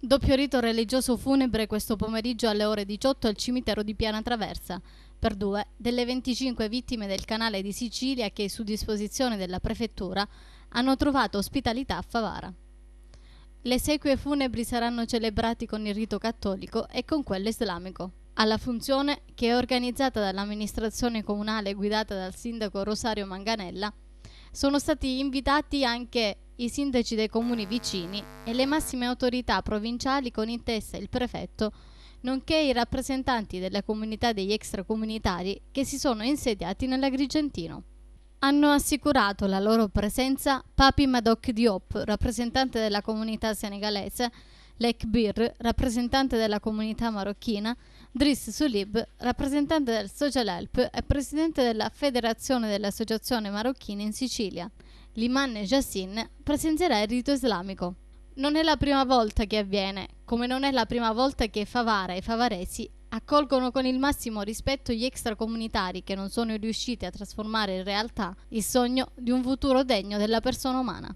Doppio rito religioso funebre questo pomeriggio alle ore 18 al cimitero di Piana Traversa, per 2 delle 25 vittime del canale di Sicilia che, su disposizione della prefettura, hanno trovato ospitalità a Favara. Le esequie funebri saranno celebrati con il rito cattolico e con quello islamico. Alla funzione, che è organizzata dall'amministrazione comunale guidata dal sindaco Rosario Manganella, sono stati invitati anche i sindaci dei comuni vicini e le massime autorità provinciali con in testa il prefetto, nonché i rappresentanti della comunità degli extracomunitari che si sono insediati nell'Agrigentino. Hanno assicurato la loro presenza Papi Madoc Diop, rappresentante della comunità senegalese, Lek Bir, rappresentante della comunità marocchina, Driss Soulib, rappresentante del Social Help e presidente della Federazione delle Associazioni Marocchine in Sicilia. L'imam Yassin presenzierà il rito islamico. Non è la prima volta che avviene, come non è la prima volta che Favara e i favaresi accolgono con il massimo rispetto gli extracomunitari che non sono riusciti a trasformare in realtà il sogno di un futuro degno della persona umana.